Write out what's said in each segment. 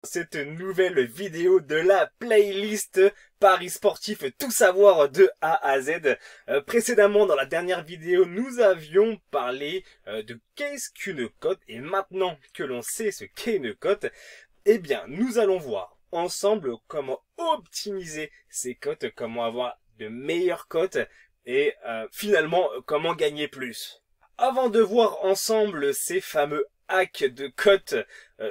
Cette nouvelle vidéo de la playlist Paris sportif, tout savoir de A à Z. Précédemment, dans la dernière vidéo, nous avions parlé de qu'est-ce qu'une cote, et maintenant que l'on sait ce qu'est une cote, eh bien, nous allons voir ensemble comment optimiser ces cotes, comment avoir de meilleures cotes et finalement comment gagner plus. Avant de voir ensemble ces fameux hacks de cotes,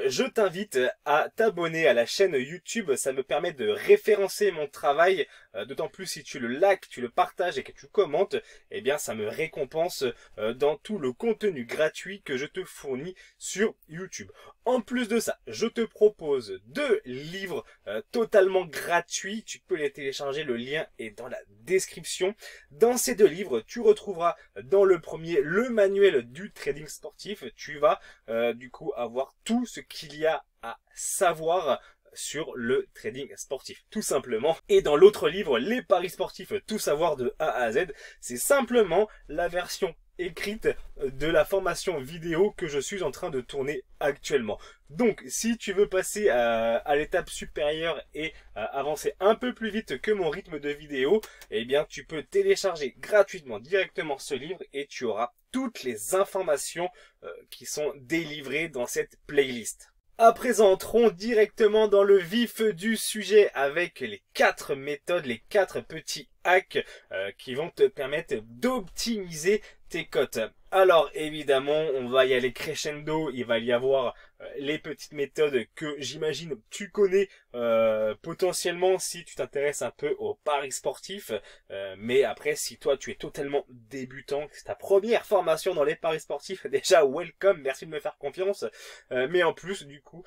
je t'invite à t'abonner à la chaîne YouTube. Ça me permet de référencer mon travail, d'autant plus si tu le likes, tu le partages et que tu commentes, eh bien ça me récompense dans tout le contenu gratuit que je te fournis sur YouTube. En plus de ça, je te propose 2 livres totalement gratuits. Tu peux les télécharger, le lien est dans la description. Dans ces 2 livres, tu retrouveras dans le premier le manuel du trading sportif. Tu vas du coup avoir tout ce qu'il y a à savoir sur le trading sportif, tout simplement. Et dans l'autre livre, les paris sportifs, tout savoir de A à Z, c'est simplement la version écrite de la formation vidéo que je suis en train de tourner actuellement. Donc, si tu veux passer à l'étape supérieure et avancer un peu plus vite que mon rythme de vidéo, eh bien, tu peux télécharger gratuitement directement ce livre et tu auras toutes les informations qui sont délivrées dans cette playlist. À présent, entrons directement dans le vif du sujet avec les 4 méthodes, les 4 petits hacks qui vont te permettre d'optimiser tes cotes. Alors évidemment, on va y aller crescendo, il va y avoir les petites méthodes que j'imagine tu connais potentiellement si tu t'intéresses un peu aux paris sportifs. Mais après, si toi tu es totalement débutant, que c'est ta première formation dans les paris sportifs, déjà welcome, merci de me faire confiance. Mais en plus, du coup,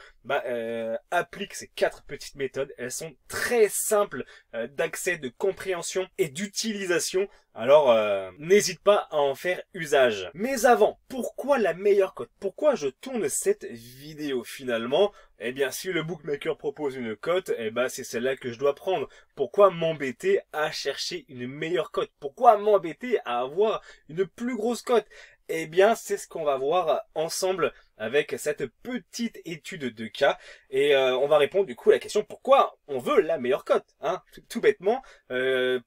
applique ces 4 petites méthodes. Elles sont très simples d'accès, de compréhension et d'utilisation. Alors, n'hésite pas à en faire usage. Mais avant, pourquoi la meilleure cote? Pourquoi je tourne cette vidéo finalement? Eh bien, si le bookmaker propose une cote, eh ben, c'est celle-là que je dois prendre. Pourquoi m'embêter à chercher une meilleure cote? Pourquoi m'embêter à avoir une plus grosse cote? Eh bien, c'est ce qu'on va voir ensemble avec cette petite étude de cas. Et on va répondre du coup à la question pourquoi on veut la meilleure cote, hein, tout bêtement.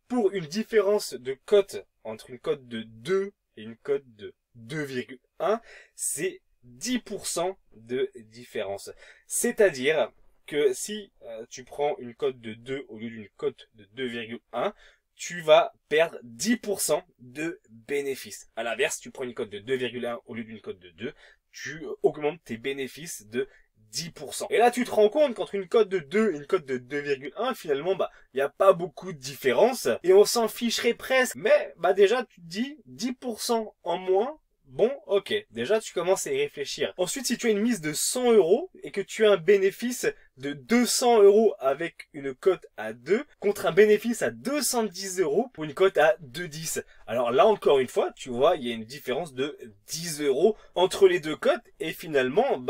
Pour une différence de cote entre une cote de 2 et une cote de 2,1, c'est 10% de différence. C'est-à-dire que si tu prends une cote de 2 au lieu d'une cote de 2,1, tu vas perdre 10% de bénéfices. À l'inverse, si tu prends une cote de 2,1 au lieu d'une cote de 2, tu augmentes tes bénéfices de 10%. Et là, tu te rends compte qu'entre une cote de 2 et une cote de 2,1, finalement, il n'y a pas beaucoup de différence. Et on s'en ficherait presque. Mais, déjà, tu te dis 10% en moins. Bon, ok. Déjà, tu commences à y réfléchir. Ensuite, si tu as une mise de 100 euros et que tu as un bénéfice de 200 euros avec une cote à 2 contre un bénéfice à 210 euros pour une cote à 2,10. Alors là, encore une fois, tu vois, il y a une différence de 10 euros entre les 2 cotes et finalement,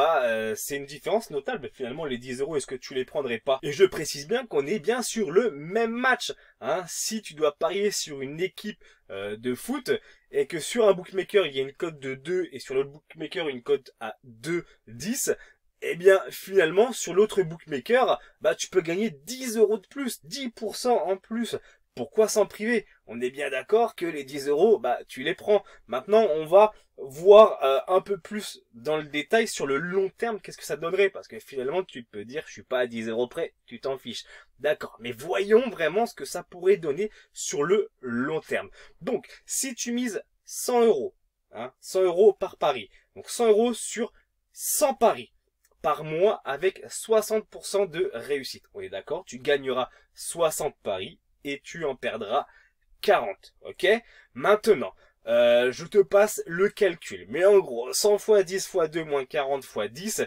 c'est une différence notable. Finalement, les 10 euros, est-ce que tu les prendrais pas? Et je précise bien qu'on est bien sur le même match. Hein. Si tu dois parier sur une équipe de foot et que sur un bookmaker, il y a une cote de 2 et sur l'autre bookmaker, une cote à 2,10, eh bien, finalement, sur l'autre bookmaker, tu peux gagner 10 euros de plus, 10% en plus. Pourquoi s'en priver? On est bien d'accord que les 10 euros, tu les prends. Maintenant, on va voir un peu plus dans le détail sur le long terme, qu'est-ce que ça donnerait? Parce que finalement, tu peux dire, je suis pas à 10 euros près, tu t'en fiches. D'accord, mais voyons vraiment ce que ça pourrait donner sur le long terme. Donc, si tu mises 100 euros, 100 euros par pari, donc 100 euros sur 100 paris, par mois avec 60% de réussite. On est d'accord? Tu gagneras 60 paris et tu en perdras 40. Ok? Maintenant, je te passe le calcul. Mais en gros, 100 fois 10 fois 2 moins 40 fois 10,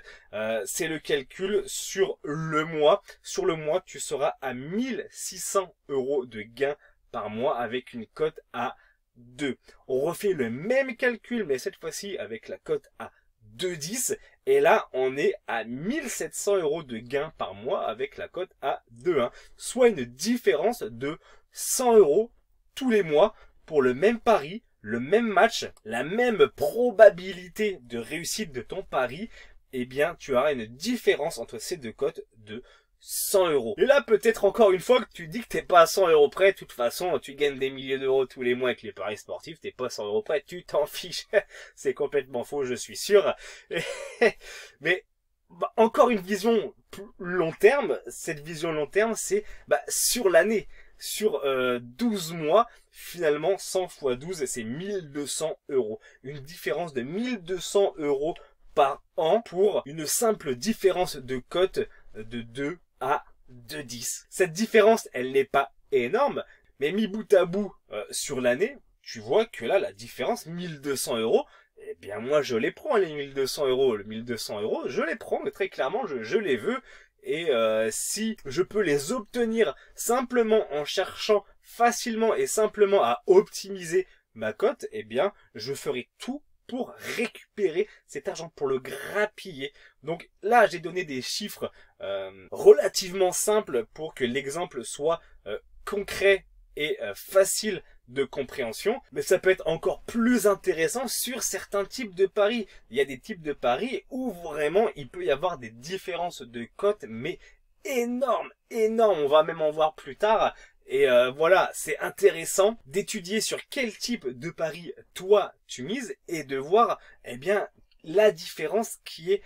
c'est le calcul sur le mois. Sur le mois, tu seras à 1600 euros de gain par mois avec une cote à 2. On refait le même calcul, mais cette fois-ci avec la cote à 2,10 et là on est à 1700 euros de gain par mois avec la cote à 2,1, soit une différence de 100 euros tous les mois pour le même pari, le même match, la même probabilité de réussite de ton pari eh bien, tu auras une différence entre ces deux cotes de 100 euros. Et là, peut-être encore une fois que tu dis que t'es pas à 100 euros près. De toute façon, tu gagnes des milliers d'euros tous les mois avec les paris sportifs. T'es pas à 100 euros près. Tu t'en fiches. C'est complètement faux, je suis sûr. Mais, bah, encore une vision plus long terme. Cette vision long terme, c'est, bah, sur l'année. Sur 12 mois, finalement, 100 x 12, c'est 1200 euros. Une différence de 1200 euros par an pour une simple différence de cote de 2 à 2,10. Cette différence, elle n'est pas énorme, mais mis bout à bout sur l'année, tu vois que là, la différence, 1200 euros, eh bien moi je les prends les 1200 euros. Le 1200 euros, je les prends, mais très clairement, je les veux. Et si je peux les obtenir simplement en cherchant facilement et simplement à optimiser ma cote, eh bien je ferai tout pour récupérer cet argent, pour le grappiller. Donc là, j'ai donné des chiffres relativement simples pour que l'exemple soit concret et facile de compréhension, mais ça peut être encore plus intéressant sur certains types de paris. Il y a des types de paris où vraiment il peut y avoir des différences de cotes, mais énormes, énormes. On va même en voir plus tard. Et voilà, c'est intéressant d'étudier sur quel type de pari toi tu mises et de voir, eh bien, la différence qui est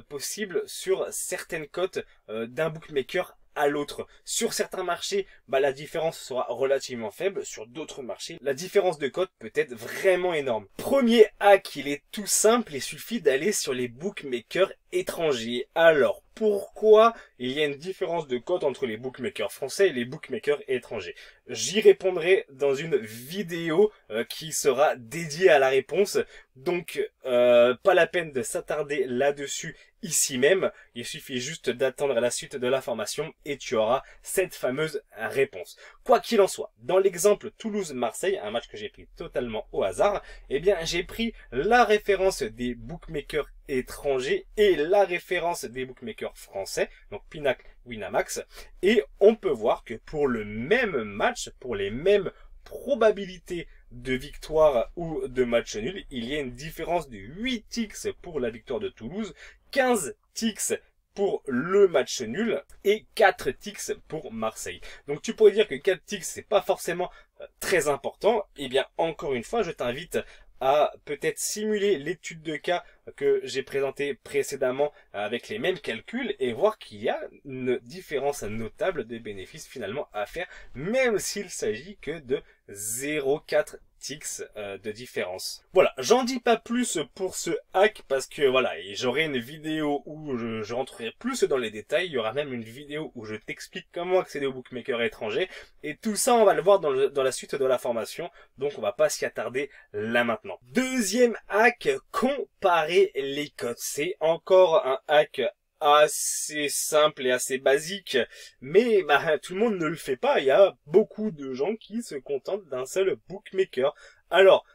possible sur certaines cotes d'un bookmaker à l'autre. Sur certains marchés, bah, la différence sera relativement faible. Sur d'autres marchés, la différence de cote peut être vraiment énorme. Premier hack, il est tout simple, il suffit d'aller sur les bookmakers étrangers. Alors, pourquoi il y a une différence de cote entre les bookmakers français et les bookmakers étrangers? J'y répondrai dans une vidéo qui sera dédiée à la réponse. Donc, pas la peine de s'attarder là-dessus ici même. Il suffit juste d'attendre la suite de la formation et tu auras cette fameuse réponse. Quoi qu'il en soit, dans l'exemple Toulouse-Marseille, un match que j'ai pris totalement au hasard, eh bien, j'ai pris la référence des bookmakers étrangers et la référence des bookmakers français, donc Pinacle, Winamax, et on peut voir que pour le même match, pour les mêmes probabilités de victoire ou de match nul, il y a une différence de 8x pour la victoire de Toulouse, 15x pour le match nul et 4x pour Marseille. Donc tu pourrais dire que 4x c'est pas forcément très important. Eh bien encore une fois, je t'invite à peut-être simuler l'étude de cas que j'ai présentée précédemment avec les mêmes calculs et voir qu'il y a une différence notable de bénéfices finalement à faire, même s'il s'agit que de 0,4 x de différence. Voilà, j'en dis pas plus pour ce hack parce que voilà, j'aurai une vidéo où je rentrerai plus dans les détails. Il y aura même une vidéo où je t'explique comment accéder aux bookmakers étrangers et tout ça on va le voir dans la suite de la formation, donc on va pas s'y attarder là maintenant. Deuxième hack, comparer les cotes. C'est encore un hack assez simple et assez basique, mais bah, tout le monde ne le fait pas. Il y a beaucoup de gens qui se contentent d'un seul bookmaker. Alors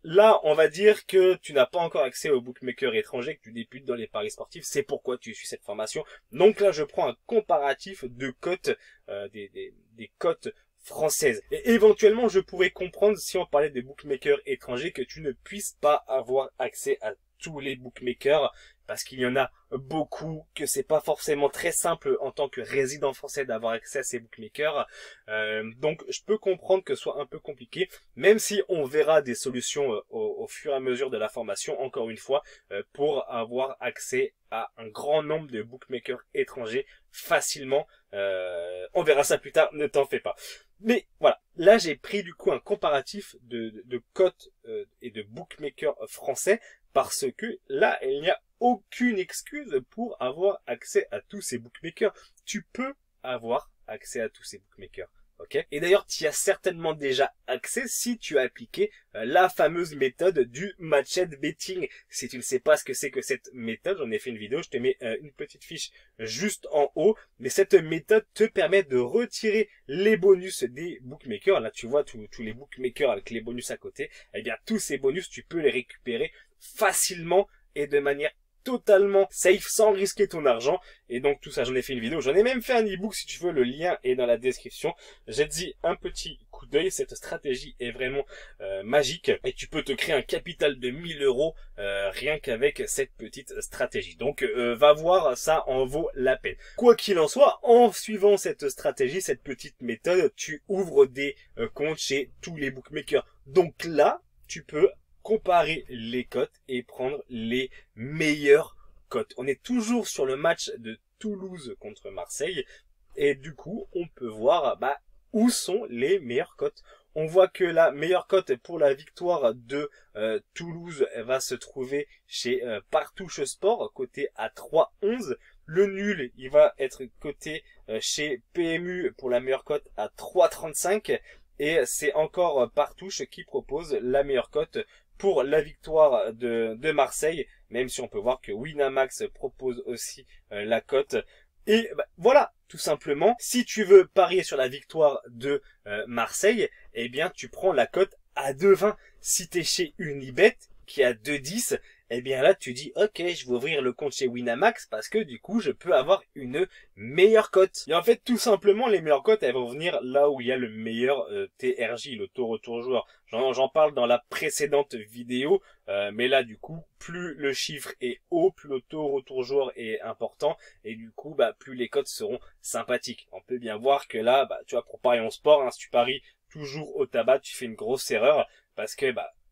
là, on va dire que tu n'as pas encore accès aux bookmakers étrangers, que tu débutes dans les paris sportifs. C'est pourquoi tu suis cette formation. Donc là, je prends un comparatif de cotes, des cotes françaises. Et éventuellement, je pourrais comprendre si on parlait des bookmakers étrangers que tu ne puisses pas avoir accès à tous les bookmakers parce qu'il y en a beaucoup, que c'est pas forcément très simple en tant que résident français d'avoir accès à ces bookmakers. Donc je peux comprendre que ce soit un peu compliqué, même si on verra des solutions au fur et à mesure de la formation, encore une fois, pour avoir accès à un grand nombre de bookmakers étrangers facilement. On verra ça plus tard, ne t'en fais pas. Mais voilà, là j'ai pris du coup un comparatif de cotes et de bookmakers français parce que là il n'y a aucune excuse pour avoir accès à tous ces bookmakers. Tu peux avoir accès à tous ces bookmakers. Okay. Et d'ailleurs, tu y as certainement déjà accès si tu as appliqué la fameuse méthode du matched betting. Si tu ne sais pas ce que c'est que cette méthode, j'en ai fait une vidéo, je te mets une petite fiche juste en haut. Mais cette méthode te permet de retirer les bonus des bookmakers. Là, tu vois tous les bookmakers avec les bonus à côté. Eh bien, tous ces bonus, tu peux les récupérer facilement et de manière totalement safe sans risquer ton argent. Et donc tout ça, j'en ai fait une vidéo, j'en ai même fait un ebook si tu veux, le lien est dans la description. J'ai dit un petit coup coup d'œil. Cette stratégie est vraiment magique et tu peux te créer un capital de 1000 euros rien qu'avec cette petite stratégie. Donc va voir, ça en vaut la peine. Quoi qu'il en soit, en suivant cette stratégie, cette petite méthode, tu ouvres des comptes chez tous les bookmakers. Donc là, tu peux comparer les cotes et prendre les meilleures cotes. On est toujours sur le match de Toulouse contre Marseille et du coup, on peut voir où sont les meilleures cotes. On voit que la meilleure cote pour la victoire de Toulouse va se trouver chez Partouche Sport, coté à 3,11. Le nul, il va être coté chez PMU pour la meilleure cote à 3,35. Et c'est encore Partouche qui propose la meilleure cote pour la victoire de Marseille, même si on peut voir que Winamax propose aussi la cote. Et voilà, tout simplement, si tu veux parier sur la victoire de Marseille, eh bien tu prends la cote à 2,20. Si tu es chez Unibet, qui est à 2,10, eh bien là tu dis ok, je vais ouvrir le compte chez Winamax parce que du coup je peux avoir une meilleure cote. Et en fait tout simplement les meilleures cotes elles vont venir là où il y a le meilleur TRJ, le taux retour joueur. J'en parle dans la précédente vidéo, mais là du coup plus le chiffre est haut, plus le taux retour joueur est important et du coup plus les cotes seront sympathiques. On peut bien voir que là tu vois, pour parier en sport, si tu paries toujours au tabac, tu fais une grosse erreur parce que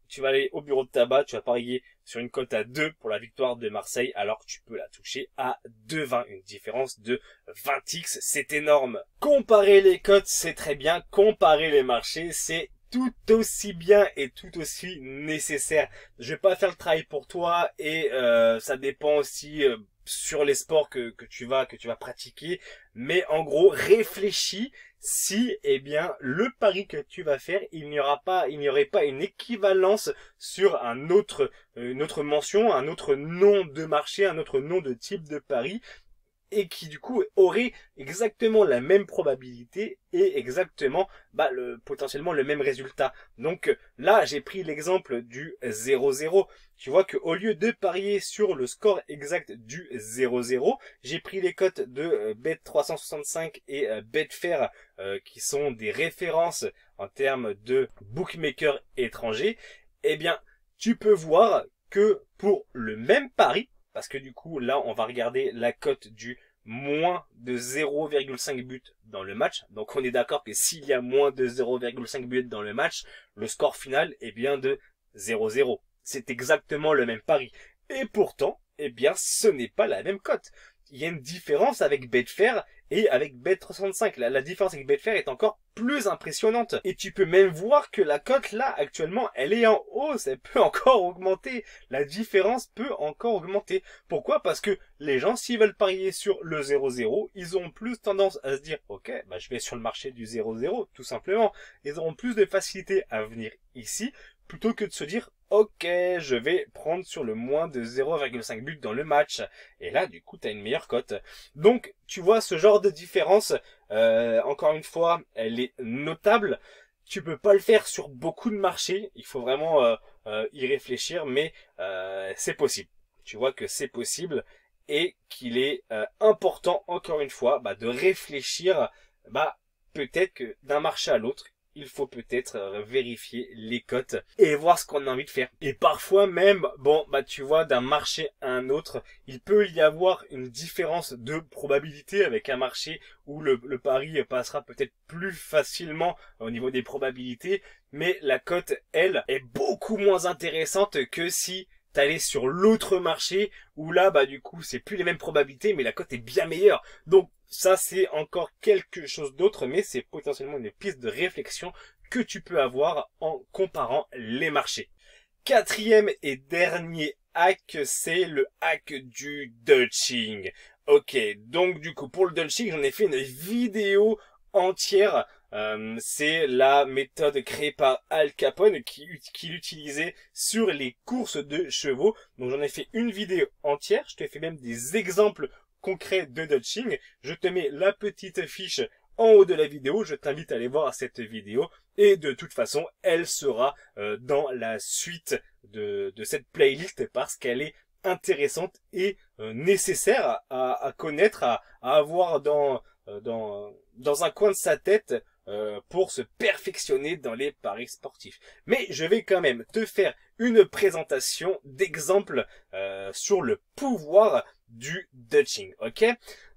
tu vas aller au bureau de tabac, tu vas parier sur une cote à 2 pour la victoire de Marseille, alors que tu peux la toucher à 2,20. Une différence de 20x, c'est énorme. Comparer les cotes, c'est très bien. Comparer les marchés, c'est tout aussi bien et tout aussi nécessaire. Je vais pas faire le travail pour toi et ça dépend aussi sur les sports que tu vas pratiquer. Mais en gros, réfléchis si, bien, le pari que tu vas faire, il n'y aurait pas une équivalence sur une autre mention, un autre nom de marché, un autre nom de type de pari, et qui du coup aurait exactement la même probabilité et exactement potentiellement le même résultat. Donc là j'ai pris l'exemple du 0-0. Tu vois que au lieu de parier sur le score exact du 0-0, j'ai pris les cotes de Bet365 et Betfair qui sont des références en termes de bookmakers étrangers. Eh bien tu peux voir que pour le même pari, parce que du coup, là, on va regarder la cote du moins de 0,5 buts dans le match. Donc, on est d'accord que s'il y a moins de 0,5 buts dans le match, le score final est bien de 0-0. C'est exactement le même pari. Et pourtant, ce n'est pas la même cote. Il y a une différence avec Betfair et avec Bet365. La différence avec Betfair est encore plus impressionnante. Et tu peux même voir que la cote là, actuellement, elle est en hausse. Elle peut encore augmenter. La différence peut encore augmenter. Pourquoi? Parce que les gens, s'ils veulent parier sur le 0-0, ils auront plus tendance à se dire, ok, je vais sur le marché du 0-0, tout simplement. Ils auront plus de facilité à venir ici, plutôt que de se dire, ok, je vais prendre sur le moins de 0,5 buts dans le match. Et là, du coup, tu as une meilleure cote. Donc, tu vois, ce genre de différence, encore une fois, elle est notable. Tu peux pas le faire sur beaucoup de marchés. Il faut vraiment y réfléchir, mais c'est possible. Tu vois que c'est possible et qu'il est important, encore une fois, de réfléchir, peut-être que d'un marché à l'autre, il faut peut-être vérifier les cotes et voir ce qu'on a envie de faire. Et parfois même, tu vois, d'un marché à un autre, il peut y avoir une différence de probabilité avec un marché où le pari passera peut-être plus facilement au niveau des probabilités, mais la cote, elle, est beaucoup moins intéressante que si t'allais sur l'autre marché où là, du coup, c'est plus les mêmes probabilités, mais la cote est bien meilleure. Donc, ça, c'est encore quelque chose d'autre, mais c'est potentiellement une piste de réflexion que tu peux avoir en comparant les marchés. Quatrième et dernier hack, c'est le hack du Dutching. Ok, donc du coup, pour le Dutching, j'en ai fait une vidéo entière. C'est la méthode créée par Al Capone qui l'utilisait sur les courses de chevaux. Donc j'en ai fait une vidéo entière. Je te fais même des exemples concrets de Dutching. Je te mets la petite fiche en haut de la vidéo. Je t'invite à aller voir cette vidéo. Et de toute façon, elle sera dans la suite de cette playlist parce qu'elle est intéressante et nécessaire à connaître, à avoir dans un coin de sa tête pour se perfectionner dans les paris sportifs. Mais je vais quand même te faire une présentation d'exemple sur le pouvoir du Dutching, ok?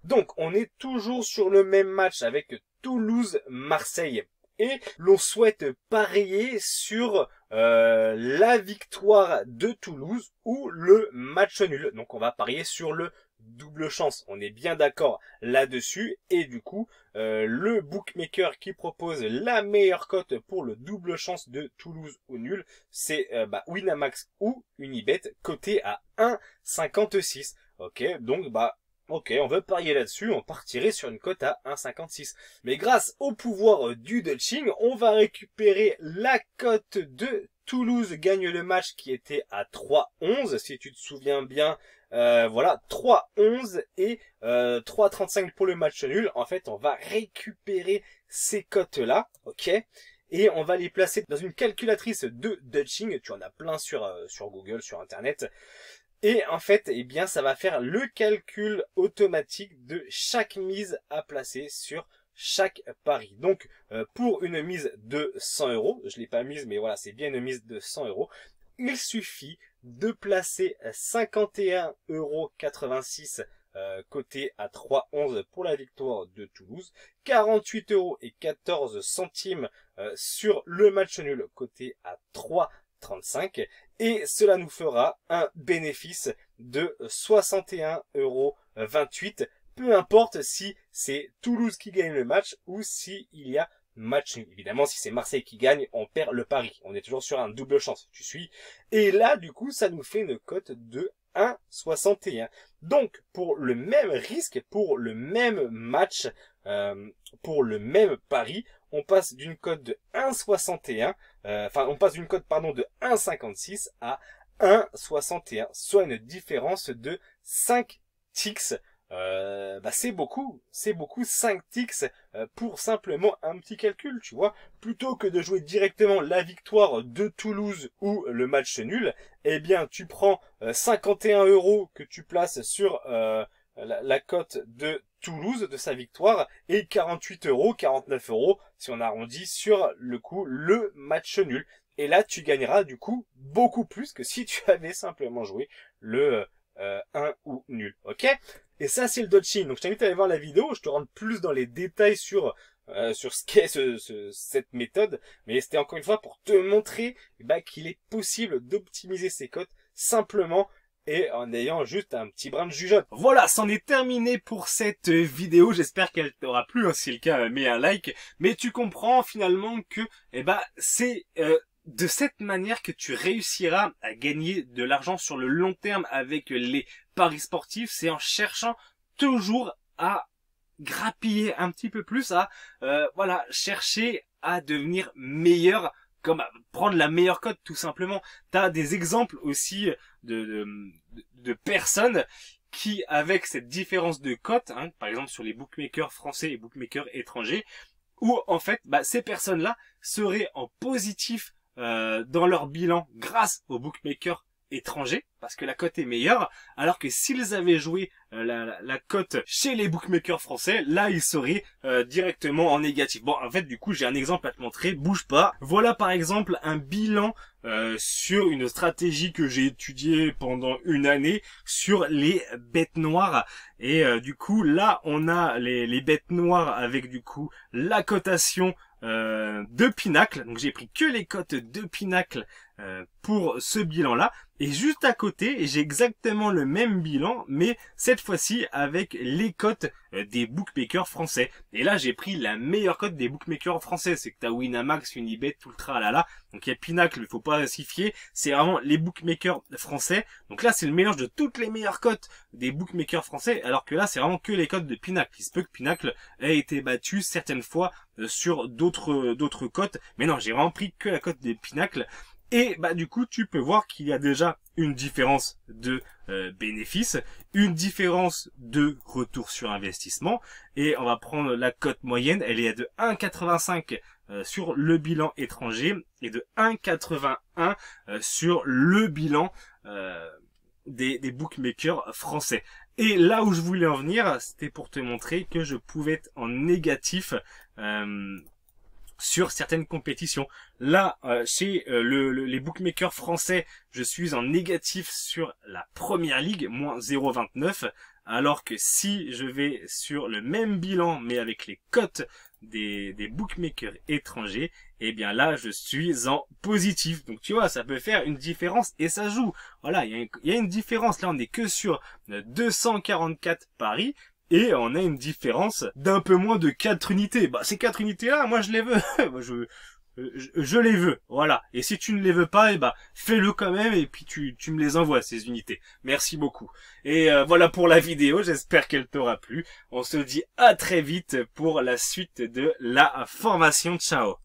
Donc, on est toujours sur le même match avec Toulouse-Marseille. Et l'on souhaite parier sur la victoire de Toulouse ou le match nul. Donc on va parier sur le double chance. On est bien d'accord là-dessus. Et du coup, le bookmaker qui propose la meilleure cote pour le double chance de Toulouse ou nul, c'est Winamax ou Unibet, coté à 1,56. Ok, donc ok, on veut parier là-dessus, on partirait sur une cote à 1,56. Mais grâce au pouvoir du Dutching, on va récupérer la cote de Toulouse gagne le match qui était à 3,11, si tu te souviens bien. Voilà, 3,11 et 3,35 pour le match nul. En fait, on va récupérer ces cotes-là, ok, et on va les placer dans une calculatrice de Dutching. Tu en as plein sur Google, sur Internet. Et en fait, eh bien, ça va faire le calcul automatique de chaque mise à placer sur chaque pari. Donc, pour une mise de 100 euros, je l'ai pas mise, mais voilà, c'est bien une mise de 100 euros, il suffit de placer 51,86 € coté à 3,11 pour la victoire de Toulouse, 48,14 € sur le match nul coté à 3,35, et cela nous fera un bénéfice de 61,28 €, peu importe si c'est Toulouse qui gagne le match ou s'il y a match nul. Évidemment, si c'est Marseille qui gagne, on perd le pari. On est toujours sur un double chance, tu suis. Et là, du coup, ça nous fait une cote de 1,61. Donc, pour le même risque, pour le même match, pour le même pari, on passe d'une cote de 1,61, on passe d'une cote, de 1,56 à 1,61, soit une différence de 5 ticks. C'est beaucoup 5 ticks pour simplement un petit calcul, tu vois. Plutôt que de jouer directement la victoire de Toulouse ou le match nul, eh bien tu prends 51 € que tu places sur la cote de Toulouse, de sa victoire, et 48 €, 49 € si on arrondit sur le coup le match nul. Et là tu gagneras du coup beaucoup plus que si tu avais simplement joué le 1 ou nul, ok? Et ça c'est le Dutching. Donc je t'invite à aller voir la vidéo, je te rentre plus dans les détails sur ce qu'est cette méthode, mais c'était encore une fois pour te montrer qu'il est possible d'optimiser ses cotes simplement et en ayant juste un petit brin de jugeote. Voilà, c'en est terminé pour cette vidéo. J'espère qu'elle t'aura plu. Si c'est le cas, mets un like. Mais tu comprends finalement que c'est de cette manière que tu réussiras à gagner de l'argent sur le long terme avec les paris sportifs. C'est en cherchant toujours à grappiller un petit peu plus, à chercher à devenir meilleur, comme prendre la meilleure cote tout simplement. T'as des exemples aussi de personnes qui, avec cette différence de cote, par exemple sur les bookmakers français et bookmakers étrangers, où en fait ces personnes-là seraient en positif dans leur bilan grâce aux bookmakers étrangers, parce que la cote est meilleure, alors que s'ils avaient joué la cote chez les bookmakers français, là ils seraient directement en négatif. Bon, en fait du coup j'ai un exemple à te montrer, bouge pas. Voilà par exemple un bilan sur une stratégie que j'ai étudiée pendant une année sur les bêtes noires. Et du coup là on a les bêtes noires avec du coup la cotation de Pinacle. Donc j'ai pris que les cotes de Pinacle pour ce bilan là, et juste à côté j'ai exactement le même bilan, mais cette fois-ci avec les cotes des bookmakers français. Et là j'ai pris la meilleure cote des bookmakers français, c'est que t'as Winamax, Unibet, tout le tralala. Donc il y a Pinacle, il faut pas s'y fier, c'est vraiment les bookmakers français. Donc là c'est le mélange de toutes les meilleures cotes des bookmakers français, alors que là c'est vraiment que les cotes de Pinacle. Il se peut que Pinacle ait été battu certaines fois sur d'autres cotes, mais non, j'ai vraiment pris que la cote des Pinacle. Et du coup tu peux voir qu'il y a déjà une différence de bénéfice, une différence de retour sur investissement, et on va prendre la cote moyenne, elle est de 1,85 sur le bilan étranger et de 1,81 sur le bilan des bookmakers français. Et là où je voulais en venir, c'était pour te montrer que je pouvais être en négatif sur certaines compétitions. Là, chez les bookmakers français, je suis en négatif sur la première ligue, moins 0,29, alors que si je vais sur le même bilan, mais avec les cotes des bookmakers étrangers, eh bien là, je suis en positif. Donc tu vois, ça peut faire une différence et ça joue. Voilà, il y a une différence. Là, on n'est que sur 244 paris. Et on a une différence d'un peu moins de 4 unités. Bah, ces 4 unités-là, moi, je les veux. je les veux. Voilà. Et si tu ne les veux pas, eh bah, fais-le quand même et puis tu me les envoies, ces unités. Merci beaucoup. Et voilà pour la vidéo. J'espère qu'elle t'aura plu. On se dit à très vite pour la suite de la formation. Ciao.